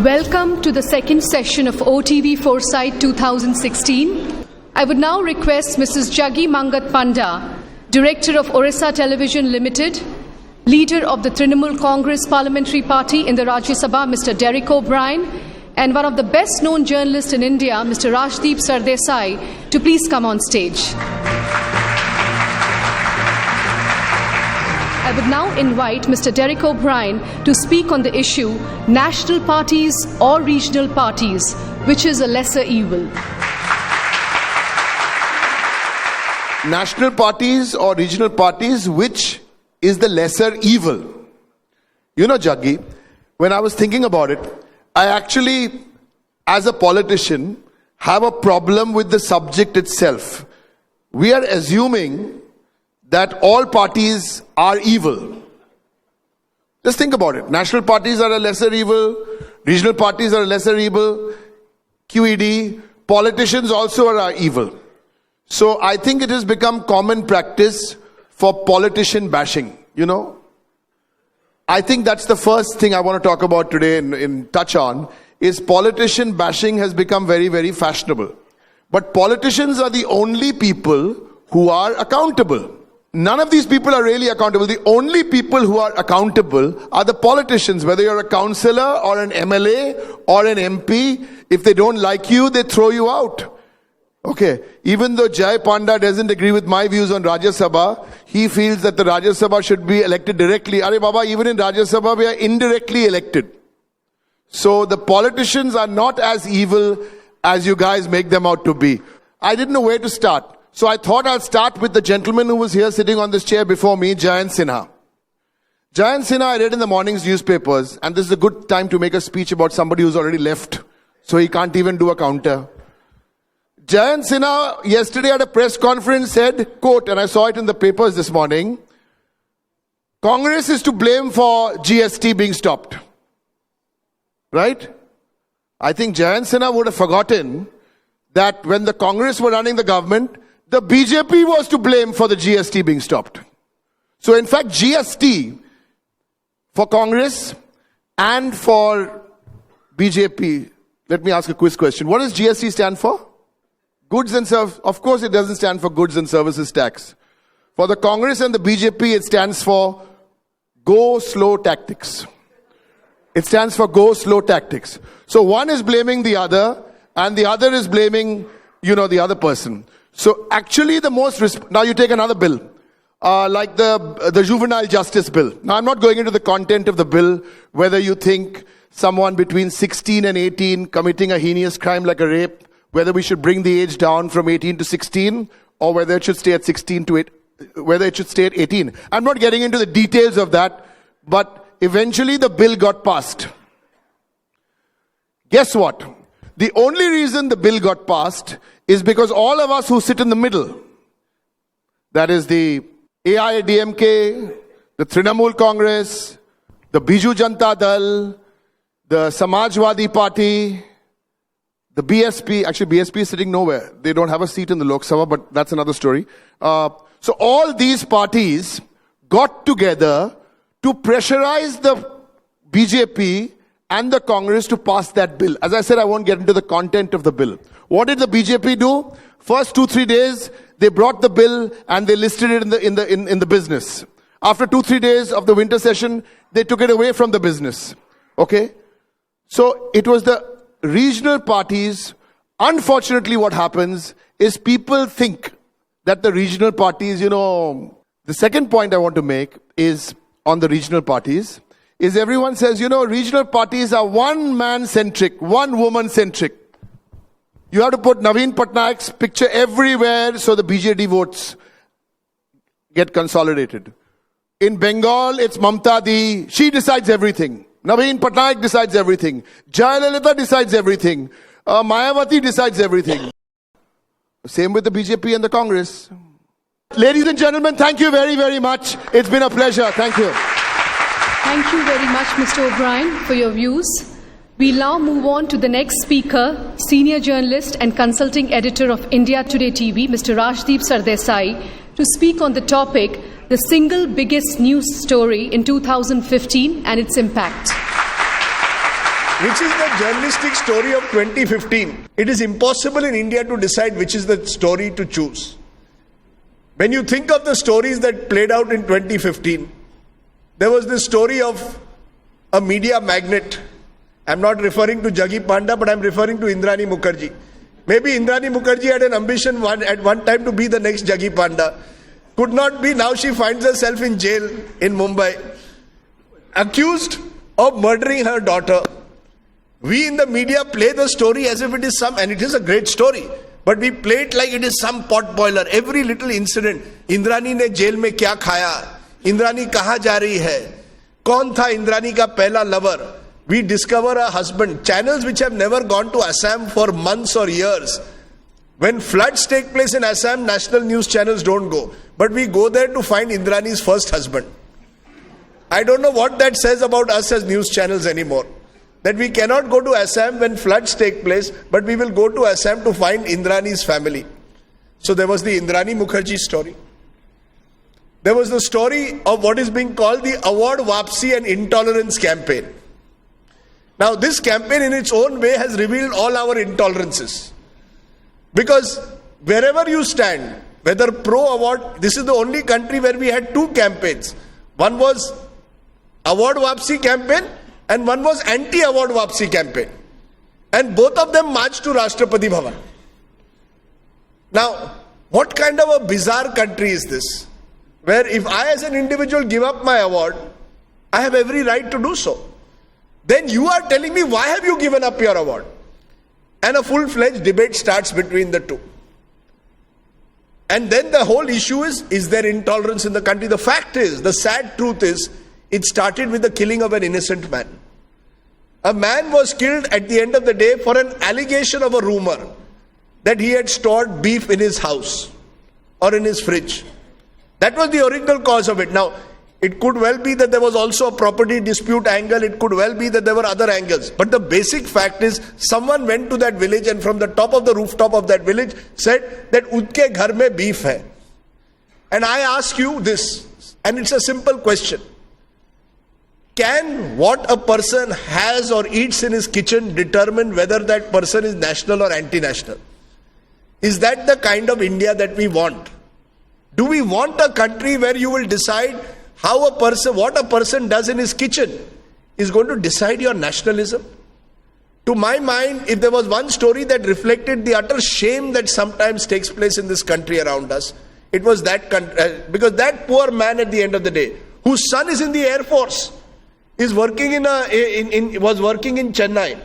Welcome to the second session of OTV Foresight 2016. I would now request Mrs. Jaggi Mangat Panda, Director of Odisha Television Limited, Leader of the Trinamool Congress Parliamentary Party in the Rajya Sabha, Mr. Derek O'Brien, and one of the best-known journalists in India, Mr. Odishatv Sardesai, to please come on stage. I would now invite Mr. Derek O'Brien to speak on the issue, national parties or regional parties, which is a lesser evil. National parties or regional parties, which is the lesser evil? You know, Jaggi, when I was thinking about it, I actually, as a politician, have a problem with the subject itself. We are assuming that all parties are evil. Just think about it. National parties are a lesser evil. Regional parties are a lesser evil. QED. Politicians also are evil. So I think it has become common practice for politician bashing, you know. I think that's the first thing I want to talk about today in touch on, is politician bashing has become very, very fashionable. But politicians are the only people who are accountable. None of these people are really accountable. The only people who are accountable are the politicians, whether you're a councillor or an MLA or an MP. If they don't like you, they throw you out. Okay, even though Jai Panda doesn't agree with my views on Rajya Sabha, he feels that the Rajya Sabha should be elected directly. Arey Baba, even in Rajya Sabha, we are indirectly elected. So the politicians are not as evil as you guys make them out to be. I didn't know where to start. So I thought I'll start with the gentleman who was here sitting on this chair before me, Jayant Sinha. Jayant Sinha, I read in the morning's newspapers, and this is a good time to make a speech about somebody who's already left, so he can't even do a counter. Jayant Sinha yesterday at a press conference said, quote, and I saw it in the papers this morning, Congress is to blame for GST being stopped. Right? I think Jayant Sinha would have forgotten that when the Congress were running the government, the BJP was to blame for the GST being stopped. So in fact, GST for Congress and for BJP, let me ask a quiz question. What does GST stand for? Goods and services. Of course, it doesn't stand for goods and services tax. For the Congress and the BJP, it stands for go slow tactics. It stands for go slow tactics. So one is blaming the other, and the other is blaming, the other person. So actually the now you take another bill, like the juvenile justice bill. Now I'm not going into the content of the bill, whether you think someone between 16 and 18 committing a heinous crime like a rape, whether we should bring the age down from 18 to 16, or whether it should stay at 16 to 8, whether it should stay at 18. I'm not getting into the details of that, but eventually the bill got passed. Guess what? The only reason the bill got passed is because all of us who sit in the middle, that is the AIADMK, the Trinamool Congress, the Biju Janata Dal, the Samajwadi Party, the BSP, actually BSP is sitting nowhere. They don't have a seat in the Lok Sabha, but that's another story. So all these parties got together to pressurize the BJP and the Congress to pass that bill. As I said, I won't get into the content of the bill. What did the BJP do? First 2-3 days, they brought the bill and they listed it in the business. After 2-3 days of the winter session, they took it away from the business. Okay? So it was the regional parties. Unfortunately, what happens is people think that the regional parties, the second point I want to make is on the regional parties, is everyone says, regional parties are one-man-centric, one-woman-centric. You have to put Naveen Patnaik's picture everywhere so the BJD votes get consolidated. In Bengal, it's Mamta Di. She decides everything. Naveen Patnaik decides everything. Jayalalitha decides everything. Mayawati decides everything. Same with the BJP and the Congress. Ladies and gentlemen, thank you very, very much. It's been a pleasure. Thank you. Thank you very much, Mr. O'Brien, for your views. We'll now move on to the next speaker, senior journalist and consulting editor of India Today TV, Mr. Odishatv Sardesai, to speak on the topic, the single biggest news story in 2015 and its impact. which is the journalistic story of 2015. It is impossible in India to decide which is the story to choose. When you think of the stories that played out in 2015, there was this story of a media magnate. I'm not referring to Jaggi Panda, but I'm referring to Indrani Mukherjee. Maybe Indrani Mukherjee had an ambition at one time to be the next Jaggi Panda. Could not be. Now she finds herself in jail in Mumbai, accused of murdering her daughter. We in the media play the story as if it is and it is a great story, but we play it like it is some pot boiler. Every little incident. Indrani ne jail mein kya khaya? Indrani kahan ja rahi hai? Kaun tha Indrani ka pehla lover? We discover a husband. Channels which have never gone to Assam for months or years. When floods take place in Assam, national news channels don't go. But we go there to find Indrani's first husband. I don't know what that says about us as news channels anymore. That we cannot go to Assam when floods take place, but we will go to Assam to find Indrani's family. So there was the Indrani Mukherjee story. There was the story of what is being called the Award Wapsi and Intolerance campaign. Now this campaign in its own way has revealed all our intolerances. Because wherever you stand, whether pro-award, this is the only country where we had two campaigns. One was Award Wapsi campaign and one was anti-Award Wapsi campaign. And both of them marched to Rashtrapati Bhavan. Now, what kind of a bizarre country is this? Where if I as an individual give up my award, I have every right to do so. Then you are telling me, why have you given up your award? And a full-fledged debate starts between the two. And then the whole issue is there intolerance in the country? The fact is, the sad truth is, it started with the killing of an innocent man. A man was killed at the end of the day for an allegation of a rumor that he had stored beef in his house or in his fridge. That was the original cause of it. Now, it could well be that there was also a property dispute angle. It could well be that there were other angles. But the basic fact is, someone went to that village and from the top of the rooftop of that village said that Udke ghar mein beef hai. And I ask you this, and it's a simple question. Can what a person has or eats in his kitchen determine whether that person is national or anti-national? Is that the kind of India that we want? Do we want a country where you will decide what a person does in his kitchen is going to decide your nationalism? To my mind, if there was one story that reflected the utter shame that sometimes takes place in this country around us, it was that country, because that poor man at the end of the day, whose son is in the Air Force, is working was working in Chennai,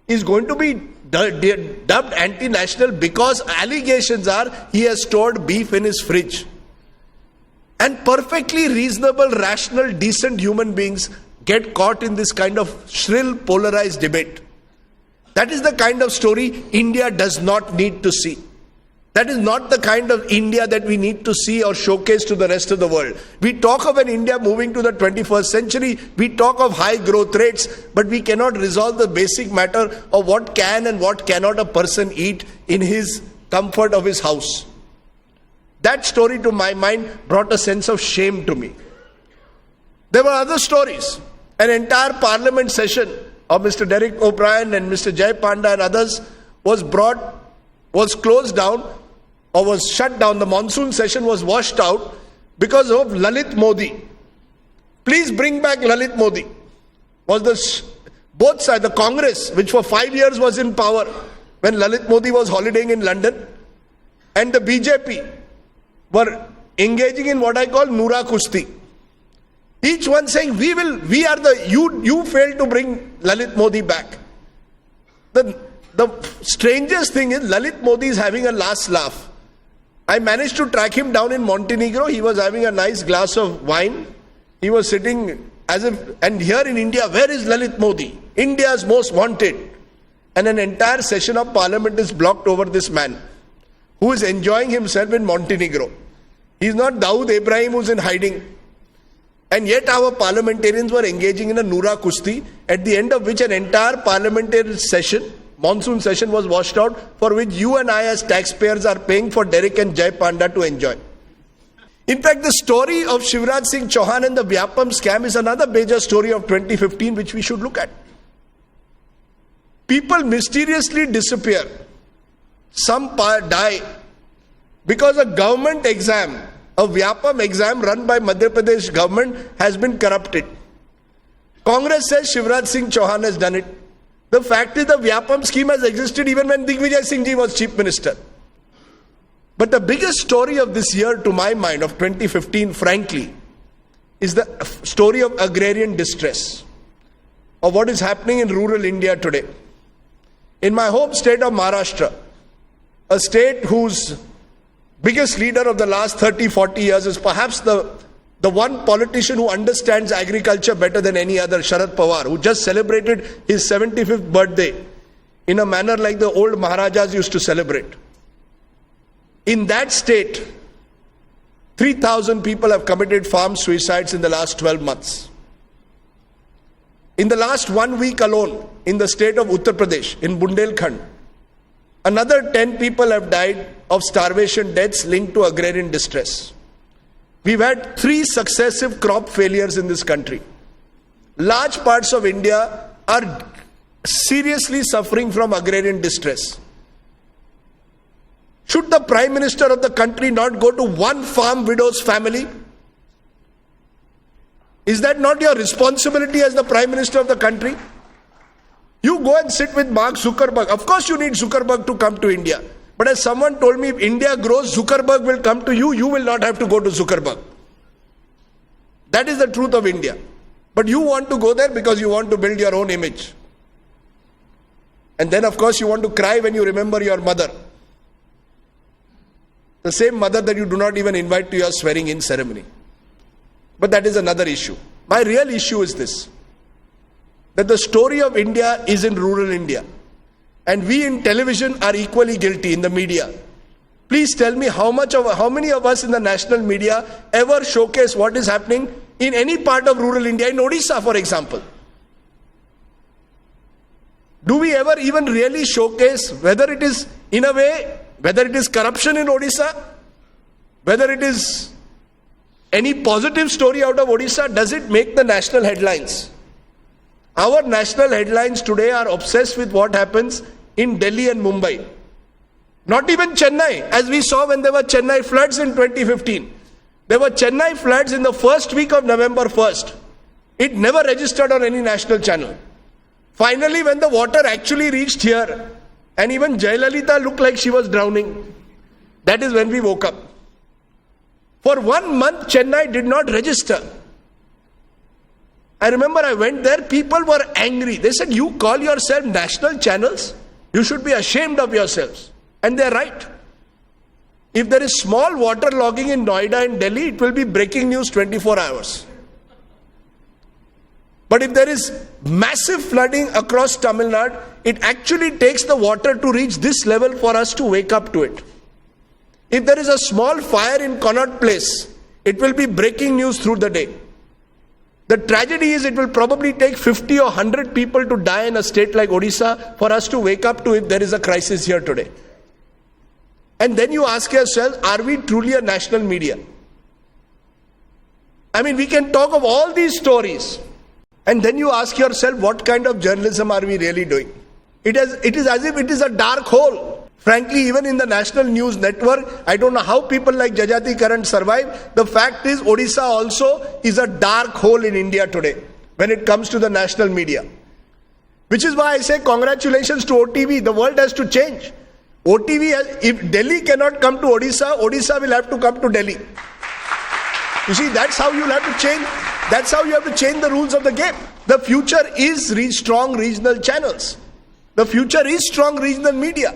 is going to be dubbed anti-national because allegations are he has stored beef in his fridge. And perfectly reasonable, rational, decent human beings get caught in this kind of shrill, polarized debate. That is the kind of story India does not need to see. That is not the kind of India that we need to see or showcase to the rest of the world. We talk of an India moving to the 21st century. We talk of high growth rates, but we cannot resolve the basic matter of what can and what cannot a person eat in his comfort of his house. That story, to my mind, brought a sense of shame to me. There were other stories. An entire parliament session of Mr. Derek O'Brien and Mr. Jay Panda and others was closed down or was shut down. The monsoon session was washed out because of Lalit Modi. Please bring back Lalit Modi. Both sides, the Congress, which for 5 years was in power when Lalit Modi was holidaying in London, and the BJP were engaging in what I call Noora Kushti. Each one saying, you failed to bring Lalit Modi back. The strangest thing is, Lalit Modi is having a last laugh. I managed to track him down in Montenegro. He was having a nice glass of wine. He was sitting and here in India, where is Lalit Modi? India's most wanted. And an entire session of parliament is blocked over this man, who is enjoying himself in Montenegro. He's not Dawood Ibrahim who's in hiding. And yet our parliamentarians were engaging in a Noora Kushti, at the end of which an entire parliamentary session, monsoon session, was washed out, for which you and I as taxpayers are paying for Derek and Jay Panda to enjoy. In fact, the story of Shivraj Singh Chauhan and the Vyapam scam is another major story of 2015 which we should look at. People mysteriously disappear. Some die because a government exam, a Vyapam exam run by Madhya Pradesh government has been corrupted. Congress says Shivraj Singh Chauhan has done it. The fact is the Vyapam scheme has existed even when Digvijay Singh Ji was Chief Minister. But the biggest story of this year, to my mind, of 2015, frankly, is the story of agrarian distress, of what is happening in rural India today. In my home state of Maharashtra, a state whose biggest leader of the last 30-40 years is perhaps the one politician who understands agriculture better than any other, Sharad Pawar, who just celebrated his 75th birthday in a manner like the old Maharajas used to celebrate. In that state, 3,000 people have committed farm suicides in the last 12 months. In the last 1 week alone, in the state of Uttar Pradesh, in Bundelkhand, another 10 people have died of starvation deaths linked to agrarian distress. We've had 3 successive crop failures in this country. Large parts of India are seriously suffering from agrarian distress. Should the Prime Minister of the country not go to one farm widow's family? Is that not your responsibility as the Prime Minister of the country? You go and sit with Mark Zuckerberg. Of course you need Zuckerberg to come to India. But as someone told me, if India grows, Zuckerberg will come to you. You will not have to go to Zuckerberg. That is the truth of India. But you want to go there because you want to build your own image. And then of course you want to cry when you remember your mother. The same mother that you do not even invite to your swearing in ceremony. But that is another issue. My real issue is this, that the story of India is in rural India. And we in television are equally guilty, in the media. Please tell me how many of us in the national media ever showcase what is happening in any part of rural India, in Odisha for example. Do we ever even really showcase whether it is, in a way, whether it is corruption in Odisha, whether it is any positive story out of Odisha? Does it make the national headlines? Our national headlines today are obsessed with what happens in Delhi and Mumbai. Not even Chennai, as we saw when there were Chennai floods in 2015. There were Chennai floods in the first week of November 1st. It never registered on any national channel. Finally, when the water actually reached here, and even Jayalalitha looked like she was drowning, that is when we woke up. For 1 month, Chennai did not register. I remember I went there, people were angry. They said, you call yourself national channels? You should be ashamed of yourselves. And they're right. If there is small water logging in Noida and Delhi, it will be breaking news 24 hours. But if there is massive flooding across Tamil Nadu, it actually takes the water to reach this level for us to wake up to it. If there is a small fire in Connaught Place, it will be breaking news through the day. The tragedy is it will probably take 50 or 100 people to die in a state like Odisha for us to wake up to if there is a crisis here today. And then you ask yourself, are we truly a national media? I mean, we can talk of all these stories. And then you ask yourself, what kind of journalism are we really doing? It is as if it is a dark hole. Frankly, even in the national news network, I don't know how people like Jajati Karan survive. The fact is, Odisha also is a dark hole in India today when it comes to the national media. Which is why I say congratulations to OTV. The world has to change. If Delhi cannot come to Odisha, Odisha will have to come to Delhi. You see, that's how you'll have to change. That's how you have to change the rules of the game. The future is strong regional channels. The future is strong regional media.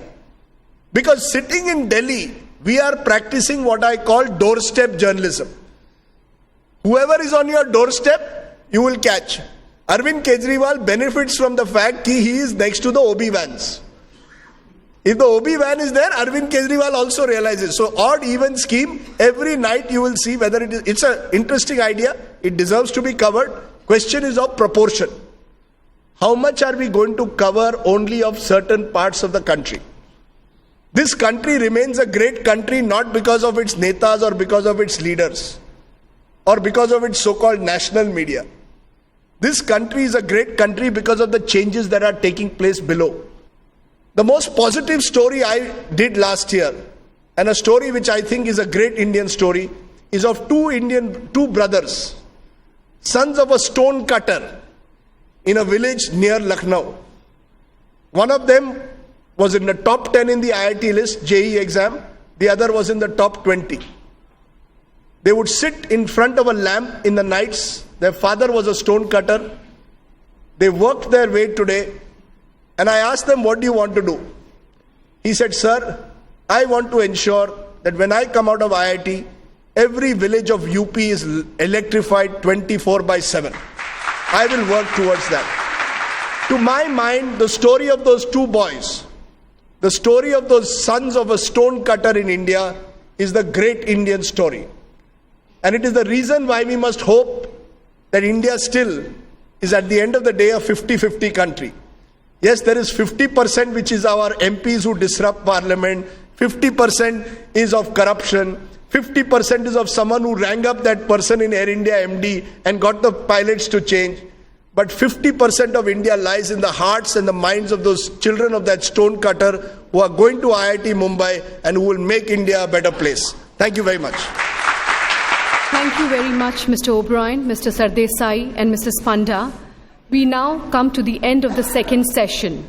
Because sitting in Delhi, we are practicing what I call doorstep journalism. Whoever is on your doorstep, you will catch. Arvind Kejriwal benefits from the fact that he is next to the OB vans. If the OB van is there, Arvind Kejriwal also realizes. So odd even scheme, every night you will see whether it's an interesting idea. It deserves to be covered. Question is of proportion. How much are we going to cover only of certain parts of the country? This country remains a great country not because of its netas or because of its leaders or because of its so-called national media. This country is a great country because of the changes that are taking place below. The most positive story I did last year, and a story which I think is a great Indian story, is of two brothers, sons of a stone cutter in a village near Lucknow. One of them was in the top 10 in the IIT list, JEE exam. The other was in the top 20. They would sit in front of a lamp in the nights. Their father was a stone cutter. They worked their way today. And I asked them, what do you want to do? He said, sir, I want to ensure that when I come out of IIT, every village of UP is electrified 24/7. I will work towards that. To my mind, the story of those two boys, the story of those sons of a stone cutter in India, is the great Indian story. And it is the reason why we must hope that India still is at the end of the day a 50-50 country. Yes, there is 50% which is our MPs who disrupt parliament, 50% is of corruption, 50% is of someone who rang up that person in Air India MD and got the pilots to change. But 50% of India lies in the hearts and the minds of those children of that stone cutter who are going to IIT Mumbai and who will make India a better place. Thank you very much. Thank you very much, Mr. O'Brien, Mr. Sardesai, and Mrs. Panda. We now come to the end of the second session.